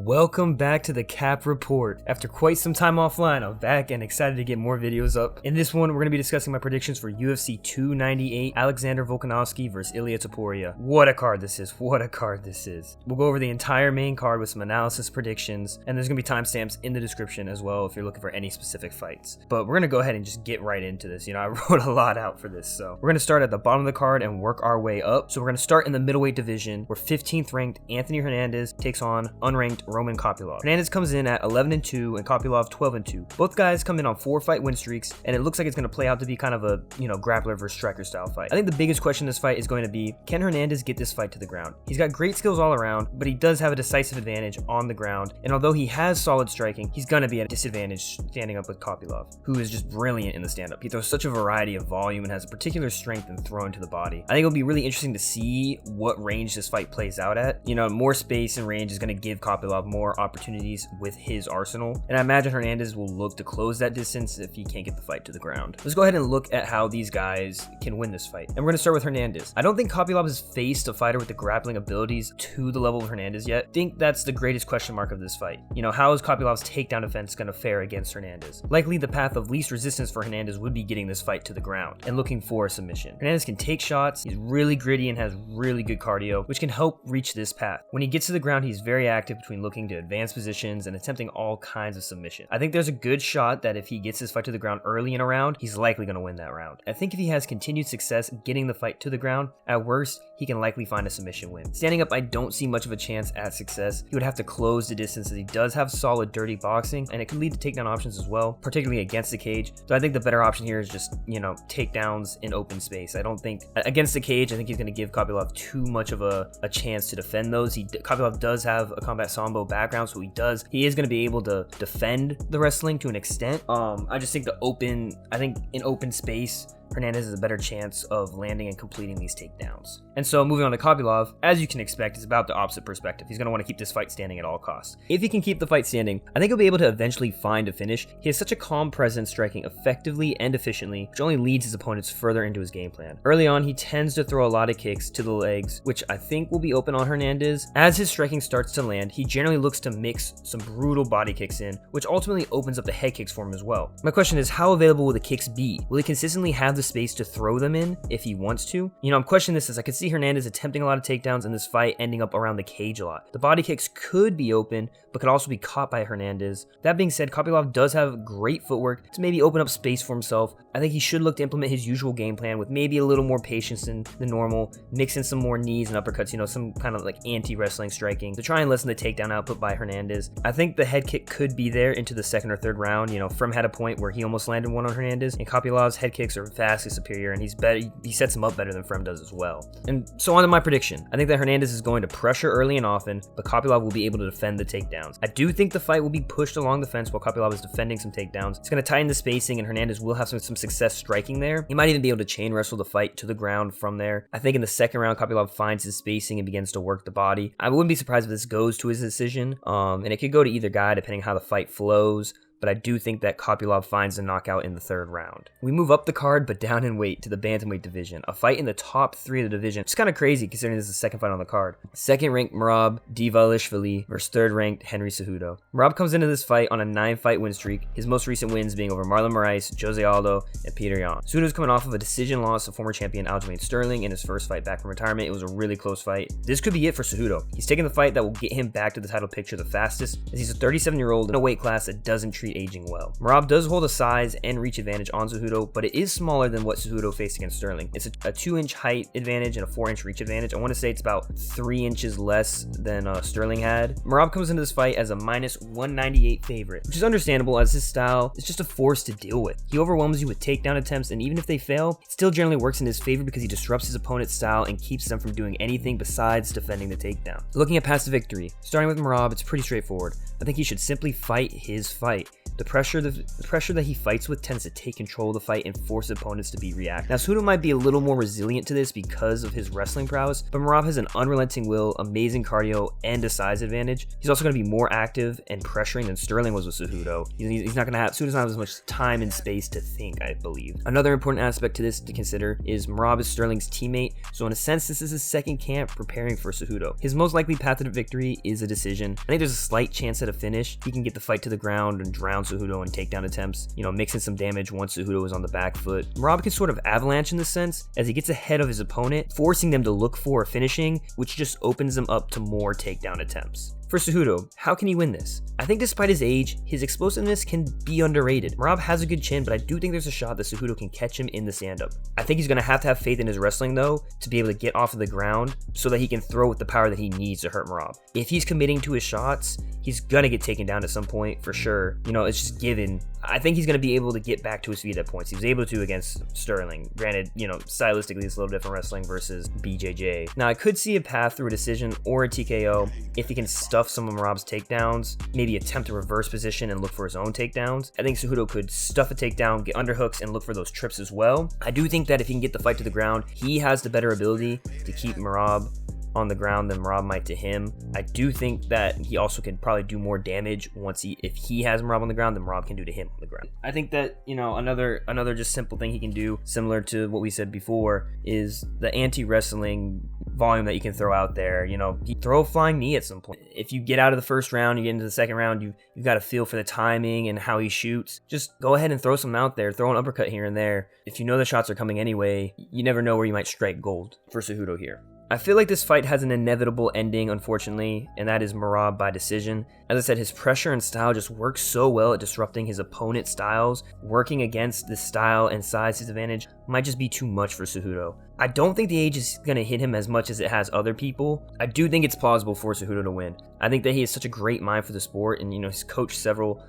Welcome back to the Cap Report. After quite some time offline, I'm back and excited to get more videos up. In this one, we're going to be discussing my predictions for UFC 298, Alexander Volkanovski versus Ilia Topuria. What a card this is. What a card this is. We'll go over the entire main card with some analysis, predictions, and there's going to be timestamps in the description as well if you're looking for any specific fights. But we're going to go ahead and just get right into this. I wrote a lot out for this, so we're going to start at the bottom of the card and work our way up. So we're going to start in the middleweight division, where 15th ranked Anthony Hernandez takes on unranked Roman Kopylov. Hernandez comes in at 11-2 and Kopylov 12-2. Both guys come in on 4-fight win streaks, and it looks like it's going to play out to be kind of a, grappler versus striker style fight. I think the biggest question in this fight is going to be, can Hernandez get this fight to the ground? He's got great skills all around, but he does have a decisive advantage on the ground, and although he has solid striking, he's going to be at a disadvantage standing up with Kopylov, who is just brilliant in the stand-up. He throws such a variety of volume and has a particular strength and throw into the body. I think it'll be really interesting to see what range this fight plays out at. More space and range is going to give Kopylov more opportunities with his arsenal, and I imagine Hernandez will look to close that distance if he can't get the fight to the ground. Let's go ahead and look at how these guys can win this fight, and we're going to start with Hernandez. I don't think Kopylov has faced a fighter with the grappling abilities to the level of Hernandez yet. I think that's the greatest question mark of this fight. How is Kopylov's takedown defense going to fare against Hernandez? Likely the path of least resistance for Hernandez would be getting this fight to the ground and looking for a submission. Hernandez can take shots, he's really gritty and has really good cardio, which can help reach this path. When he gets to the ground, he's very active between looking to advance positions and attempting all kinds of submission. I think there's a good shot that if he gets this fight to the ground early in a round, he's likely going to win that round. I think if he has continued success getting the fight to the ground, at worst, he can likely find a submission win. Standing up, I don't see much of a chance at success. He would have to close the distance as he does have solid dirty boxing, and it could lead to takedown options as well, particularly against the cage. So I think the better option here is just, takedowns in open space. I don't think, against the cage, I think he's going to give Kopylov too much of a chance to defend those. Kopylov does have a combat sambo background, so he is going to be able to defend the wrestling to an extent. I just think in open space, Hernandez has a better chance of landing and completing these takedowns. And so moving on to Kopylov, as you can expect, it's about the opposite perspective. He's going to want to keep this fight standing at all costs. If he can keep the fight standing, I think he'll be able to eventually find a finish. He has such a calm presence, striking effectively and efficiently, which only leads his opponents further into his game plan. Early on, he tends to throw a lot of kicks to the legs, which I think will be open on Hernandez. As his striking starts to land, he generally looks to mix some brutal body kicks in, which ultimately opens up the head kicks for him as well. My question is, how available will the kicks be? Will he consistently have the space to throw them in if he wants to? I'm questioning this as I could see Hernandez attempting a lot of takedowns in this fight, ending up around the cage a lot. The body kicks could be open, but could also be caught by Hernandez. That being said, Kopylov does have great footwork to maybe open up space for himself. I think he should look to implement his usual game plan with maybe a little more patience than the normal, mix in some more knees and uppercuts, some kind of like anti-wrestling striking to try and lessen the takedown output by Hernandez. I think the head kick could be there into the second or third round. From had a point where he almost landed one on Hernandez, and Kopylov's head kicks are vastly superior, and he sets him up better than Frem does as well. And so on to my prediction. I think that Hernandez is going to pressure early and often, but Kopylov will be able to defend the takedowns. I do think the fight will be pushed along the fence while Kopylov is defending some takedowns. It's going to tighten the spacing, and Hernandez will have some success striking there. He might even be able to chain wrestle the fight to the ground from there. I think in the second round, Kopylov finds his spacing and begins to work the body. I wouldn't be surprised if this goes to his decision, and it could go to either guy depending how the fight flows. But I do think that Kopylov finds a knockout in the third round. We move up the card, but down in weight to the bantamweight division. A fight in the top 3 of the division. It's kind of crazy considering this is the second fight on the card. Second-ranked Merab Dvalishvili versus third-ranked Henry Cejudo. Merab comes into this fight on a 9-fight win streak, his most recent wins being over Marlon Moraes, Jose Aldo, and Peter Yan. Cejudo's coming off of a decision loss to former champion Aljamain Sterling in his first fight back from retirement. It was a really close fight. This could be it for Cejudo. He's taking the fight that will get him back to the title picture the fastest, as he's a 37-year-old in a weight class that doesn't treat aging well. Merab does hold a size and reach advantage on Cejudo, but it is smaller than what Cejudo faced against Sterling. It's a 2-inch height advantage and a 4-inch reach advantage. I want to say it's about 3 inches less than Sterling had. Merab comes into this fight as a -198 favorite, which is understandable as his style is just a force to deal with. He overwhelms you with takedown attempts, and even if they fail, it still generally works in his favor because he disrupts his opponent's style and keeps them from doing anything besides defending the takedown. Looking at past victory, starting with Merab, it's pretty straightforward. I think he should simply fight his fight. The pressure that he fights with tends to take control of the fight and force opponents to be reactive. Now, Cejudo might be a little more resilient to this because of his wrestling prowess, but Merab has an unrelenting will, amazing cardio, and a size advantage. He's also going to be more active and pressuring than Sterling was with Cejudo. Cejudo's not going to have as much time and space to think, I believe. Another important aspect to this to consider is Merab is Sterling's teammate, so in a sense, this is his second camp preparing for Cejudo. His most likely path to victory is a decision. I think there's a slight chance at a finish. He can get the fight to the ground and drown Cejudo in takedown attempts, mixing some damage once Cejudo is on the back foot. Merab can sort of avalanche in this sense, as he gets ahead of his opponent, forcing them to look for a finishing, which just opens them up to more takedown attempts. For Cejudo, how can he win this? I think despite his age, his explosiveness can be underrated. Merab has a good chin, but I do think there's a shot that Cejudo can catch him in the stand-up. I think he's going to have faith in his wrestling, though, to be able to get off of the ground so that he can throw with the power that he needs to hurt Merab. If he's committing to his shots, he's going to get taken down at some point, for sure. It's just given. I think he's going to be able to get back to his feet at points. He was able to against Sterling. Granted, stylistically, it's a little different wrestling versus BJJ. Now, I could see a path through a decision or a TKO if he can stuff some of Merab's takedowns, maybe attempt a reverse position and look for his own takedowns. I think Cejudo could stuff a takedown, get underhooks, and look for those trips as well. I do think that if he can get the fight to the ground, he has the better ability to keep Merab on the ground than Merab might to him. I do think that he also can probably do more damage if he has Merab on the ground than Merab can do to him on the ground. I think that, another just simple thing he can do, similar to what we said before, is the anti-wrestling volume that you can throw out there. You throw a flying knee at some point. If you get out of the first round, you get into the second round, you've got to feel for the timing and how he shoots. Just go ahead and throw some out there, throw an uppercut here and there. If you know the shots are coming anyway, you never know where you might strike gold for Cejudo here. I feel like this fight has an inevitable ending, unfortunately, and that is Merab by decision. As I said, his pressure and style just works so well at disrupting his opponent's styles. Working against the style and size disadvantage might just be too much for Cejudo. I don't think the age is going to hit him as much as it has other people. I do think it's plausible for Cejudo to win. I think that he has such a great mind for the sport, and he's coached several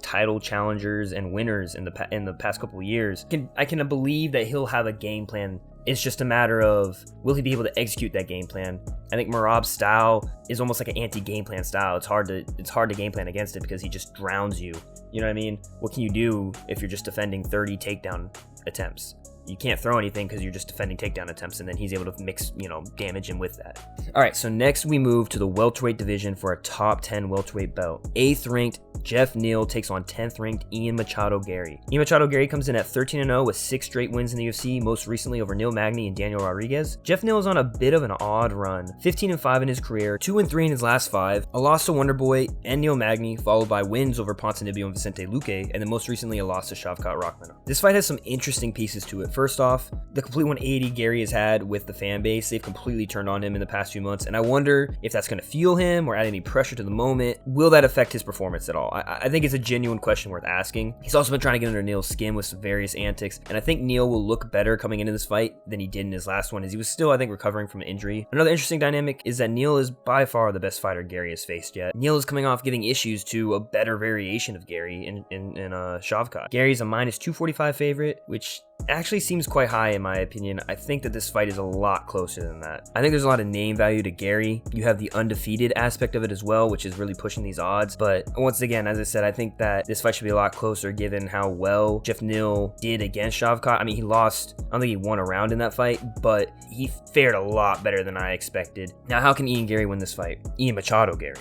title challengers and winners in the past couple of years. I can believe that he'll have a game plan. It's just a matter of, will he be able to execute that game plan? I think Merab's style is almost like an anti-game plan style. It's hard to game plan against it because he just drowns you. You know what I mean? What can you do if you're just defending 30 takedown attempts? You can't throw anything because you're just defending takedown attempts, and then he's able to mix, damage in with that. All right, so next we move to the welterweight division for a top 10 welterweight belt. 8th ranked Jeff Neal takes on 10th ranked Ian Machado Gary. Ian Machado Gary comes in at 13-0 with 6 straight wins in the UFC, most recently over Neil Magny and Daniel Rodriguez. Jeff Neal is on a bit of an odd run. 15-5 in his career, 2-3 in his last 5, a loss to Wonderboy and Neil Magny, followed by wins over Ponzinibbio and Vicente Luque, and then most recently a loss to Shavkat Rakhmonov. This fight has some interesting pieces to it. First off, the complete 180 Gary has had with the fan base. They've completely turned on him in the past few months, and I wonder if that's going to fuel him or add any pressure to the moment. Will that affect his performance at all? I think it's a genuine question worth asking. He's also been trying to get under Neal's skin with some various antics, and I think Neal will look better coming into this fight than he did in his last one, as he was still, I think, recovering from an injury. Another interesting dynamic is that Neal is by far the best fighter Gary has faced yet. Neal is coming off giving issues to a better variation of Gary in Shavkat. Gary's a minus 245 favorite, which actually seems quite high in my opinion. I think that this fight is a lot closer than that. I think there's a lot of name value to Gary. You have the undefeated aspect of it as well, which is really pushing these odds. But once again, as I said, I think that this fight should be a lot closer given how well Jeff Neal did against Shavkat. I mean, he lost, I don't think he won a round in that fight, but he fared a lot better than I expected. Now, how can Ian Gary win this fight? Ian Machado Gary.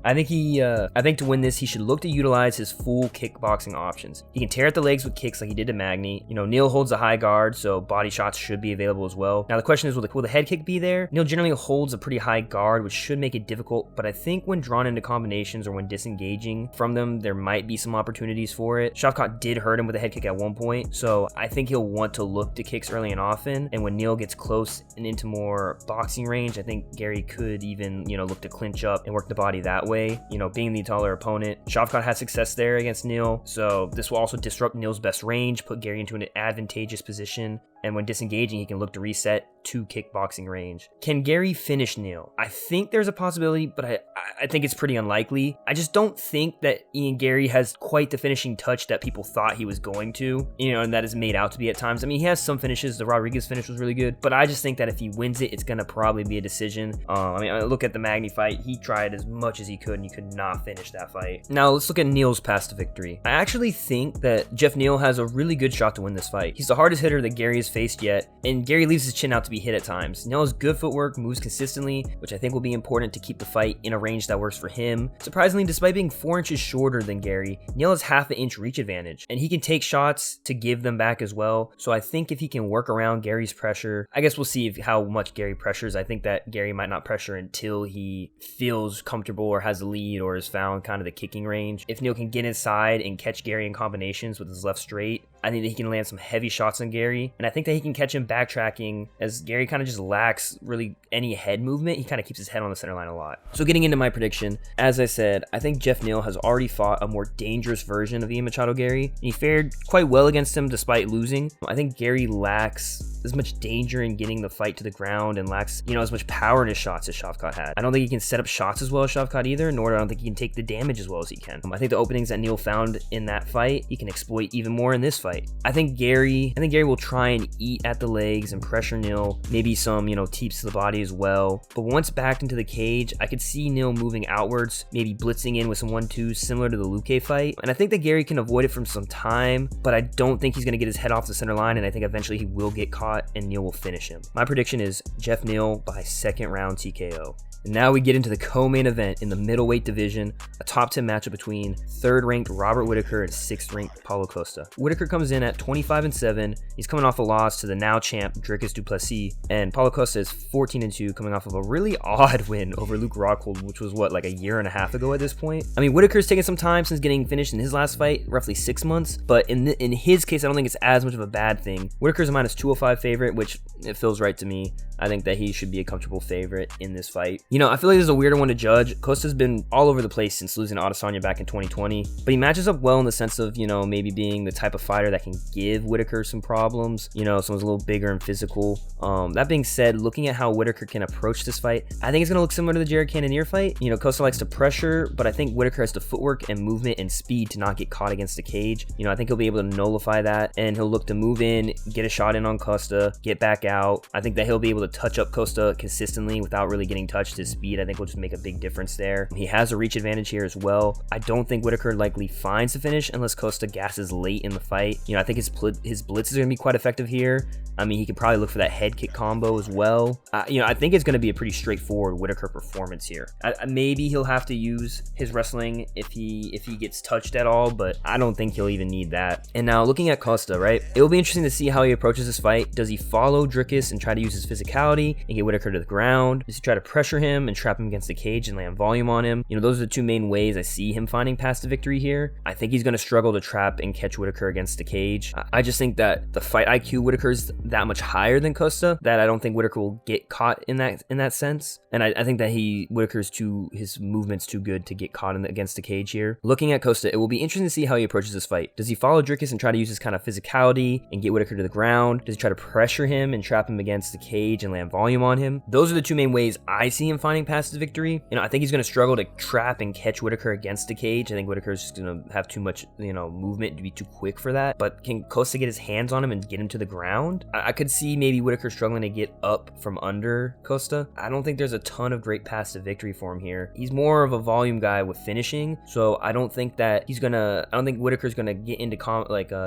I think to win this, he should look to utilize his full kickboxing options. He can tear at the legs with kicks like he did to Magny. Neal holds a high guard, so body shots should be available as well. Now the question is, will the head kick be there? Neal generally holds a pretty high guard, which should make it difficult, but I think when drawn into combinations or when disengaging from them, there might be some opportunities for it. Shavkat did hurt him with a head kick at one point, so I think he'll want to look to kicks early and often, and when Neal gets close and into more boxing range, I think Gary could even, look to clinch up and work the body that way. Being the taller opponent, Shavkat had success there against Neal, so this will also disrupt Neal's best range, put Gary into an advantageous position. and when disengaging, he can look to reset to kickboxing range. Can Gary finish Neil? I think there's a possibility, but I think it's pretty unlikely. I just don't think that Ian Gary has quite the finishing touch that people thought he was going to, and that is made out to be at times. I mean, he has some finishes. The Rodriguez finish was really good, but I just think that if he wins it, it's going to probably be a decision. I look at the Magny fight. He tried as much as he could, and he could not finish that fight. Now, let's look at Neil's path to victory. I actually think that Jeff Neal has a really good shot to win this fight. He's the hardest hitter that Gary has faced yet, and Gary leaves his chin out to be hit at times. Neal has good footwork, moves consistently, which I think will be important to keep the fight in a range that works for him. Surprisingly, despite being 4 inches shorter than Gary, Neal has half an inch reach advantage, and he can take shots to give them back as well. So I think if he can work around Gary's pressure, I guess we'll see how much Gary pressures. I think that Gary might not pressure until he feels comfortable or has a lead or has found kind of the kicking range. If Neal can get inside and catch Gary in combinations with his left straight, I think that he can land some heavy shots on Gary, and I think that he can catch him backtracking, as Gary kind of just lacks really any head movement. He kind of keeps his head on the center line a lot. So getting into my prediction, as I said, I think Jeff Neal has already fought a more dangerous version of Ian Machado Gary, and he fared quite well against him despite losing. I think Gary lacks as much danger in getting the fight to the ground and lacks, as much power in his shots as Shavkat had. I don't think he can set up shots as well as Shavkat either, nor do I don't think he can take the damage as well as he can. I think the openings that Neal found in that fight, he can exploit even more in this fight. I think Gary will try and eat at the legs and pressure Neal, maybe some, teeps to the body as well. But once backed into the cage, I could see Neal moving outwards, maybe blitzing in with some 1-2s similar to the Luque fight. And I think that Gary can avoid it from some time, but I don't think he's going to get his head off the center line, and I think eventually he will get caught and Neal will finish him. My prediction is Jeff Neal by second round TKO. And now we get into the co-main event in the middleweight division, a top 10 matchup between 3rd ranked Robert Whitaker and 6th ranked Paulo Costa. Whitaker comes in at 25-7. He's coming off a loss to the now champ Dricus du Plessis, and Paulo Costa is 14-2, coming off of a really odd win over Luke Rockhold, which was like a year and a half ago at this point. I mean, Whitaker's taken some time since getting finished in his last fight, roughly 6 months, but in his case, I don't think it's as much of a bad thing. Whitaker's a -205 favorite, which it feels right to me. I think that he should be a comfortable favorite in this fight. I feel like this is a weirder one to judge. Costa's been all over the place since losing to Adesanya back in 2020, but he matches up well in the sense of, maybe being the type of fighter that can give Whitaker some problems, someone's a little bigger and physical. That being said, looking at how Whitaker can approach this fight, I think it's going to look similar to the Jared Cannonier fight. Costa likes to pressure, but I think Whitaker has the footwork and movement and speed to not get caught against the cage. I think he'll be able to nullify that, and he'll look to move in, get a shot in on Costa, get back out. I think that he'll be able to touch up Costa consistently without really getting touched. His speed, I think, will just make a big difference there. He has a reach advantage here as well. I don't think Whitaker likely finds the finish unless Costa gasses late in the fight. I think his blitz is going to be quite effective here. I mean, he could probably look for that head kick combo as well. I think it's going to be a pretty straightforward Whitaker performance here. Maybe he'll have to use his wrestling if he gets touched at all, but I don't think he'll even need that. And now looking at Costa, right? It will be interesting to see how he approaches this fight. Does he follow Dricus and try to use his physicality and get Whitaker to the ground? Does he try to pressure him and trap him against the cage and land volume on him? Those are the two main ways I see him finding paths to victory here. I think he's going to struggle to trap and catch Whitaker against the cage. I just think that the fight IQ Whitaker's that much higher than Costa that I don't think Whitaker will get caught in that sense. And I think that his movement's too good to get caught against the cage here. Looking at Costa, it will be interesting to see how he approaches this fight. Does he follow Dricus and try to use his kind of physicality and get Whitaker to the ground? Does he try to pressure him and trap him against the cage and land volume on him? Those are the two main ways I see him finding paths to victory. I think he's going to struggle to trap and catch Whitaker against the cage. I think Whitaker's just going to have too much, movement to be too quick for that. But can Costa get his hands on him and get him to the ground? I could see maybe Whitaker struggling to get up from under Costa. I don't think there's a ton of great paths to victory for him here. He's more of a volume guy with finishing, so I don't think Whitaker's gonna get into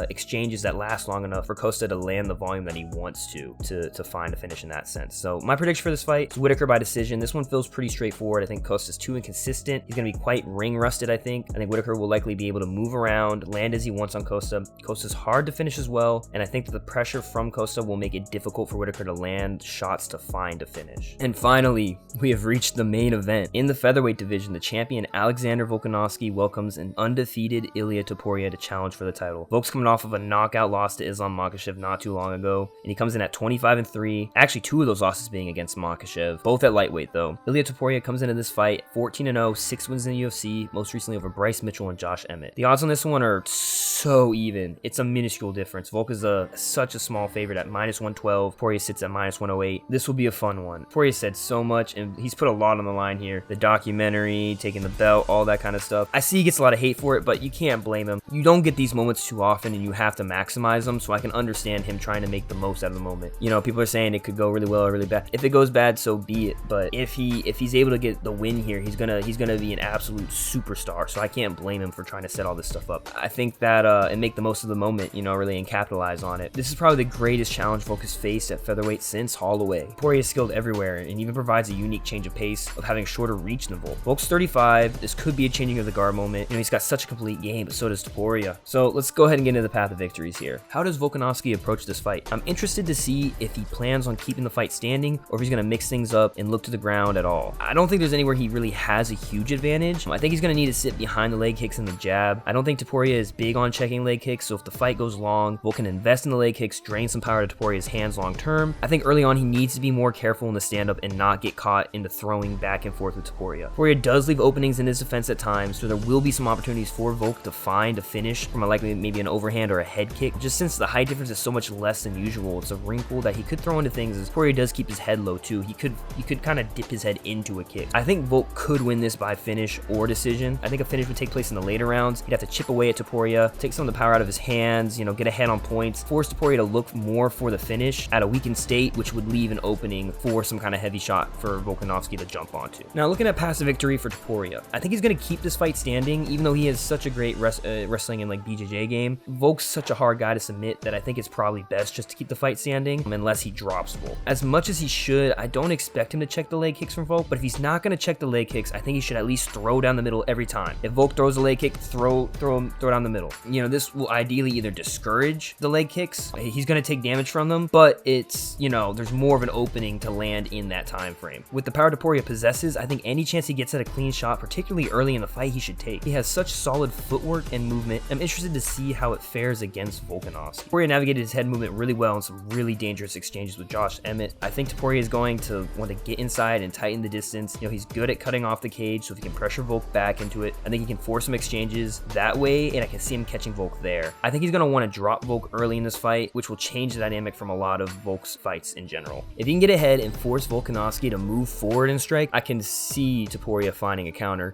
exchanges that last long enough for Costa to land the volume that he wants to find a finish in that sense. So my prediction for this fight is Whitaker by decision. This one feels pretty straightforward. I think Costa's too inconsistent. He's gonna be quite ring rusted. I think Whitaker will likely be able to move around, land as he wants on Costa. Costa's hard to finish as well, and I think that the pressure from Costa will make it difficult for Whitaker to land shots to find a finish. And finally, we have reached the main event. In the featherweight division, the champion Alexander Volkanovski welcomes an undefeated Ilia Topuria to challenge for the title. Volk's coming off of a knockout loss to Islam Makhachev not too long ago, and he comes in at 25-3. Actually, 2 of those losses being against Makhachev, both at lightweight though. So Ilia Topuria comes into this fight 14-0, 6 wins in the UFC, most recently over Bryce Mitchell and Josh Emmett. The odds on this one are so even. It's a minuscule difference. Volk is such a small favorite at -112. Topuria sits at -108. This will be a fun one. Topuria said so much, and he's put a lot on the line here. The documentary, taking the belt, all that kind of stuff. I see he gets a lot of hate for it, but you can't blame him. You don't get these moments too often, and you have to maximize them, so I can understand him trying to make the most out of the moment. You know, people are saying it could go really well or really bad. If it goes bad, so be it. But if he's able to get the win here, he's gonna be an absolute superstar. So I can't blame him for trying to set all this stuff up. I think that and make the most of the moment, you know, really, and capitalize on it. This is probably the greatest challenge Volk has faced at featherweight since Holloway. Topuria is skilled everywhere and even provides a unique change of pace of having shorter reach than Volk. Volk's 35. This could be a changing of the guard moment. You know, he's got such a complete game, but so does Topuria. So let's go ahead and get into the path of victories here. How does Volkanovski approach this fight? I'm interested to see if he plans on keeping the fight standing or if he's going to mix things up and look to the ground at all. I don't think there's anywhere he really has a huge advantage. I think he's going to need to sit behind the leg kicks and the jab. I don't think Topuria is big on checking leg kicks, so if the fight goes long, Volk can invest in the leg kicks, drain some power to Topuria's hands long term. I think early on he needs to be more careful in the stand-up and not get caught into throwing back and forth with Topuria. Topuria does leave openings in his defense at times, so there will be some opportunities for Volk to find a finish from maybe an overhand or a head kick. Just since the height difference is so much less than usual, it's a wrinkle that he could throw into things, as Topuria does keep his head low too. He could kind of dip his head into a kick. I think Volk could win this by finish or decision. I think a finish would take place in the later rounds. He'd have to chip away at Topuria, take some of the power out of his hands, you know, get ahead on points, force Topuria to look more for the finish at a weakened state, which would leave an opening for some kind of heavy shot for Volkanovski to jump onto. Now, looking at passive victory for Topuria, I think he's going to keep this fight standing, even though he has such a great wrestling and like BJJ game. Volk's such a hard guy to submit that I think it's probably best just to keep the fight standing unless he drops Volk. As much as he should, I don't expect him to check the leg kicks from Volk, but if he's not going to check the leg kicks, I think he should at least throw down the middle every time. If Volk throws a leg kick, throw down the middle. You know, this will ideally either discourage the leg kicks, he's going to take damage from them, but it's, you know, there's more of an opening to land in that time frame. With the power Topuria possesses, I think any chance he gets at a clean shot, particularly early in the fight, he should take. He has such solid footwork and movement. I'm interested to see how it fares against Volkanovski. Topuria navigated his head movement really well in some really dangerous exchanges with Josh Emmett. I think Topuria is going to want to get inside and tighten the distance. You know, he's good at cutting off the cage, so if he can pressure Volk back into it, I think he can force some exchanges that way, and I can see him catching Volk there. I think he's going to want to drop Volk early in this fight, which will change the dynamic from a lot of Volk's fights in general. If he can get ahead and force Volkanovski to move forward and strike, I can see Topuria finding a counter.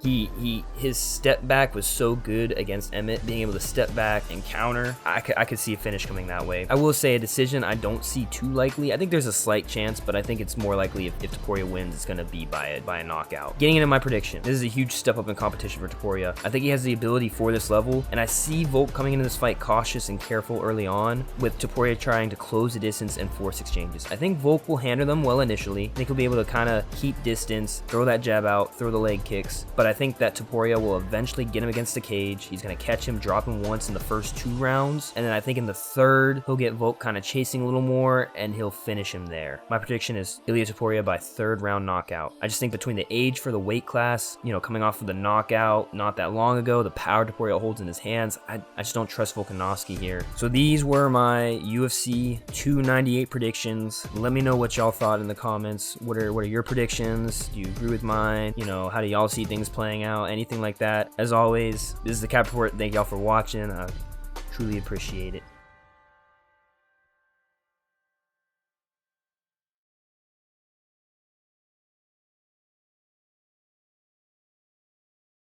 His step back was so good against Emmett, being able to step back and counter. I could see a finish coming that way. I will say a decision I don't see too likely. I think there's a slight chance, but I think it's more likely if Topuria wins, it's going to be by a knockout. Getting into my prediction, this is a huge step up in competition for Topuria. I think he has the ability for this level, and I see Volk coming into this fight cautious and careful early on, with Topuria trying to close the distance and force exchanges. I think Volk will handle them well initially. I think he'll be able to kind of keep distance, throw that jab out, throw the leg kicks, but I think that Topuria will eventually get him against the cage. He's going to catch him, drop him once in the first 2 rounds, and then I think in the third, he'll get Volk kind of chasing a little more, and he'll finish him there. My prediction is Ilia Topuria by 3rd round knockout. I just think between the age for the weight class, you know, coming off of the knockout not that long ago, the power Topuria holds in his hands, I just don't trust Volkanovski here. So these were my UFC 298 predictions. Let me know what y'all thought in the comments. What are your predictions? Do you agree with mine? You know, how do y'all see things playing out? Anything like that? As always, this is the Cap Report. Thank y'all for watching. I truly appreciate it.